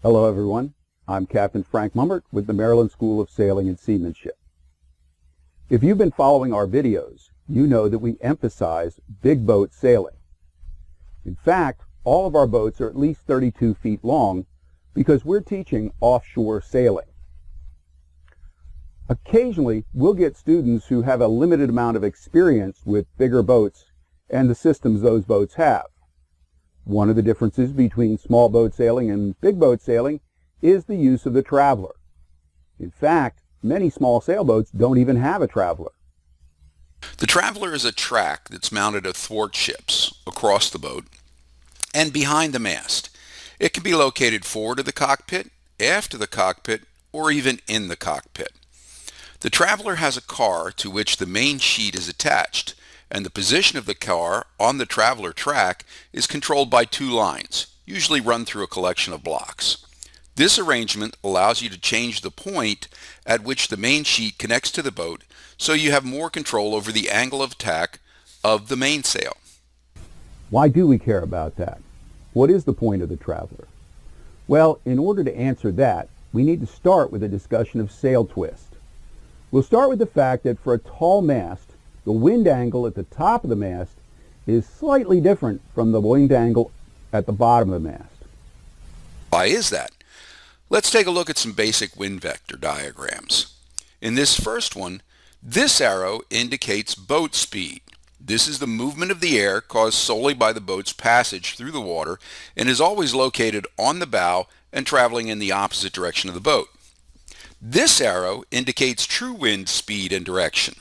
Hello everyone, I'm Captain Frank Mummert with the Maryland School of Sailing and Seamanship. If you've been following our videos, you know that we emphasize big boat sailing. In fact, all of our boats are at least 32 feet long because we're teaching offshore sailing. Occasionally, we'll get students who have a limited amount of experience with bigger boats and the systems those boats have. One of the differences between small boat sailing and big boat sailing is the use of the traveler. In fact, many small sailboats don't even have a traveler. The traveler is a track that's mounted athwart ships, across the boat, and behind the mast. It can be located forward of the cockpit, aft of the cockpit, or even in the cockpit. The traveler has a car to which the main sheet is attached, and the position of the car on the traveler track is controlled by two lines, usually run through a collection of blocks. This arrangement allows you to change the point at which the main sheet connects to the boat, so you have more control over the angle of attack of the mainsail. Why do we care about that? What is the point of the traveler? Well, in order to answer that, we need to start with a discussion of sail twist. We'll start with the fact that for a tall mast, the wind angle at the top of the mast is slightly different from the wind angle at the bottom of the mast. Why is that? Let's take a look at some basic wind vector diagrams. In this first one, this arrow indicates boat speed. This is the movement of the air caused solely by the boat's passage through the water and is always located on the bow and traveling in the opposite direction of the boat. This arrow indicates true wind speed and direction.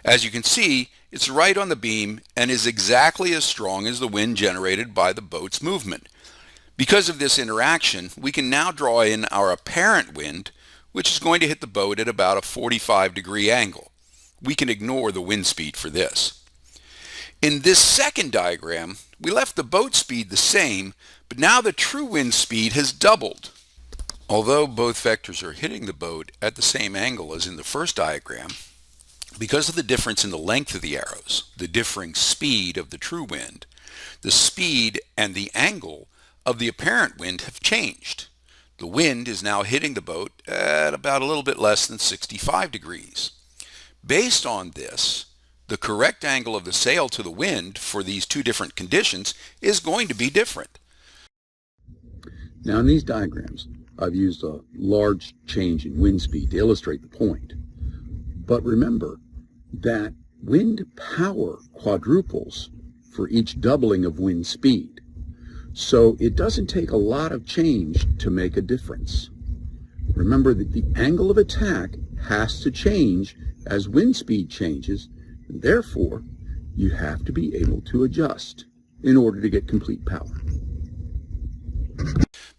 As you can see, it's right on the beam and is exactly as strong as the wind generated by the boat's movement. Because of this interaction, we can now draw in our apparent wind, which is going to hit the boat at about a 45-degree angle. We can ignore the wind speed for this. In this second diagram, we left the boat speed the same, but now the true wind speed has doubled. Although both vectors are hitting the boat at the same angle as in the first diagram, because of the difference in the length of the arrows, the differing speed of the true wind, the speed and the angle of the apparent wind have changed. The wind is now hitting the boat at about a little bit less than 65 degrees. Based on this, the correct angle of the sail to the wind for these two different conditions is going to be different. Now in these diagrams, I've used a large change in wind speed to illustrate the point. But remember that wind power quadruples for each doubling of wind speed. So it doesn't take a lot of change to make a difference. Remember that the angle of attack has to change as wind speed changes, and therefore you have to be able to adjust in order to get complete power.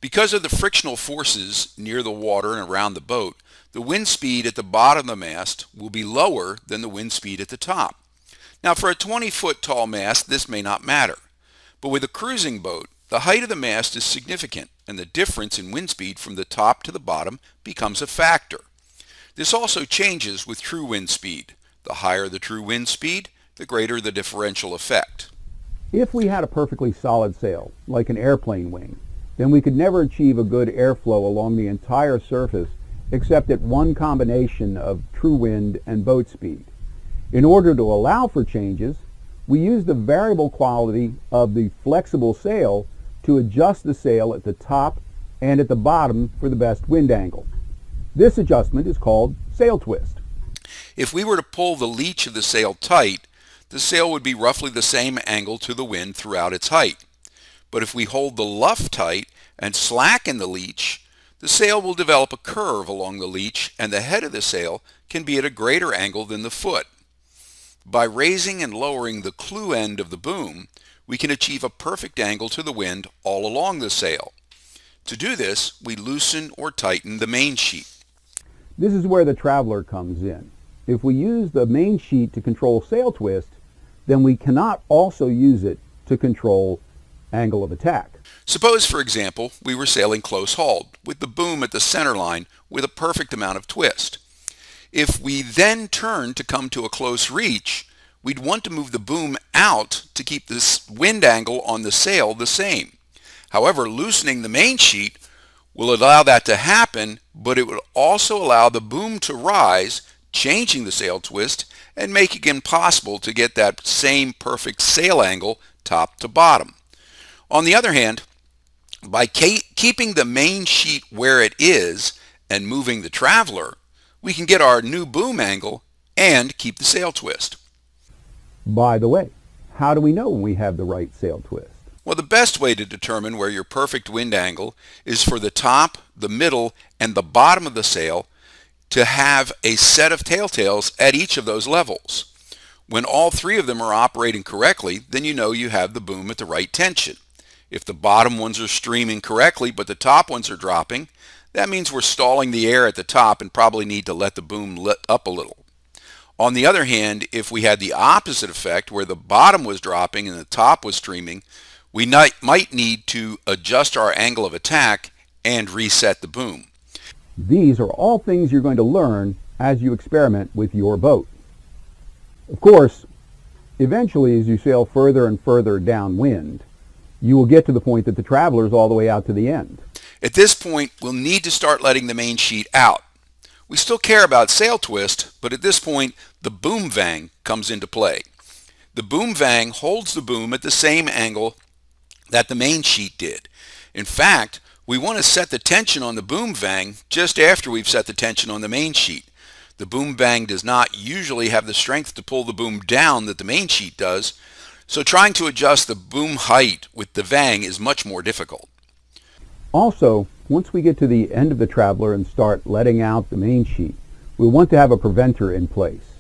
Because of the frictional forces near the water and around the boat, the wind speed at the bottom of the mast will be lower than the wind speed at the top. Now for a 20-foot tall mast, this may not matter. But with a cruising boat, the height of the mast is significant, and the difference in wind speed from the top to the bottom becomes a factor. This also changes with true wind speed. The higher the true wind speed, the greater the differential effect. If we had a perfectly solid sail, like an airplane wing, then we could never achieve a good airflow along the entire surface except at one combination of true wind and boat speed. In order to allow for changes, we use the variable quality of the flexible sail to adjust the sail at the top and at the bottom for the best wind angle. This adjustment is called sail twist. If we were to pull the leech of the sail tight, the sail would be roughly the same angle to the wind throughout its height. But if we hold the luff tight and slacken the leech, the sail will develop a curve along the leech, and the head of the sail can be at a greater angle than the foot. By raising and lowering the clew end of the boom, we can achieve a perfect angle to the wind all along the sail. To do this, we loosen or tighten the main sheet. This is where the traveler comes in. If we use the main sheet to control sail twist, then we cannot also use it to control angle of attack. Suppose, for example, we were sailing close hauled, with the boom at the center line with a perfect amount of twist. If we then turn to come to a close reach, we'd want to move the boom out to keep this wind angle on the sail the same. However, loosening the main sheet will allow that to happen, but it would also allow the boom to rise, changing the sail twist and making it impossible to get that same perfect sail angle top to bottom. On the other hand, by keeping the main sheet where it is and moving the traveler, we can get our new boom angle and keep the sail twist. By the way, how do we know when we have the right sail twist? Well, the best way to determine where your perfect wind angle is for the top, the middle, and the bottom of the sail to have a set of tailtails at each of those levels. When all three of them are operating correctly, then you know you have the boom at the right tension. If the bottom ones are streaming correctly but the top ones are dropping, that means we're stalling the air at the top and probably need to let the boom let up a little. On the other hand, if we had the opposite effect where the bottom was dropping and the top was streaming, we might need to adjust our angle of attack and reset the boom. These are all things you're going to learn as you experiment with your boat. Of course, eventually as you sail further and further downwind, you will get to the point that the traveler is all the way out to the end. At this point, we'll need to start letting the main sheet out. We still care about sail twist, but at this point, the boom vang comes into play. The boom vang holds the boom at the same angle that the main sheet did. In fact, we want to set the tension on the boom vang just after we've set the tension on the main sheet. The boom vang does not usually have the strength to pull the boom down that the main sheet does, so trying to adjust the boom height with the vang is much more difficult. Also, once we get to the end of the traveler and start letting out the main sheet, we want to have a preventer in place.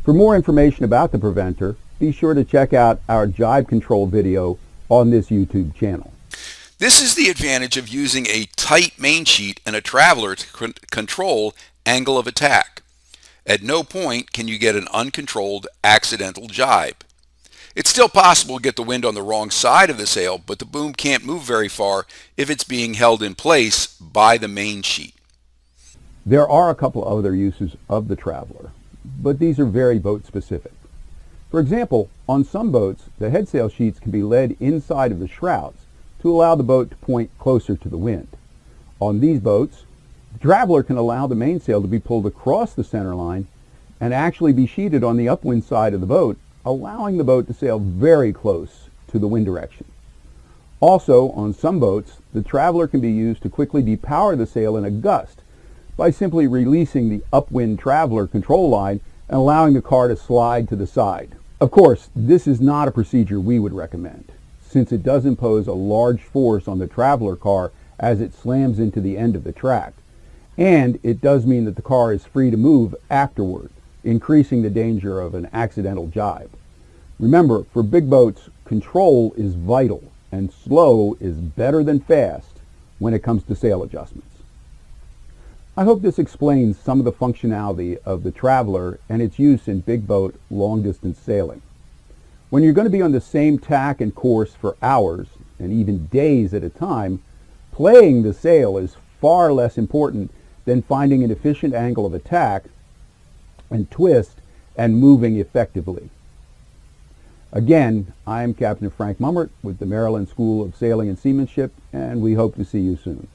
For more information about the preventer, be sure to check out our jibe control video on this YouTube channel. This is the advantage of using a tight main sheet and a traveler to control angle of attack. At no point can you get an uncontrolled accidental jibe. It's still possible to get the wind on the wrong side of the sail, but the boom can't move very far if it's being held in place by the main sheet. There are a couple other uses of the traveler, but these are very boat specific. For example, on some boats, the headsail sheets can be led inside of the shrouds to allow the boat to point closer to the wind. On these boats, the traveler can allow the mainsail to be pulled across the center line and actually be sheeted on the upwind side of the boat, allowing the boat to sail very close to the wind direction. Also, on some boats, the traveler can be used to quickly depower the sail in a gust by simply releasing the upwind traveler control line and allowing the car to slide to the side. Of course, this is not a procedure we would recommend, since it does impose a large force on the traveler car as it slams into the end of the track, and it does mean that the car is free to move afterward, increasing the danger of an accidental jibe. Remember, for big boats, control is vital, and slow is better than fast when it comes to sail adjustments. I hope this explains some of the functionality of the traveler and its use in big boat long-distance sailing. When you're going to be on the same tack and course for hours and even days at a time, playing the sail is far less important than finding an efficient angle of attack and twist and moving effectively. Again, I am Captain Frank Mummert with the Maryland School of Sailing and Seamanship, and we hope to see you soon.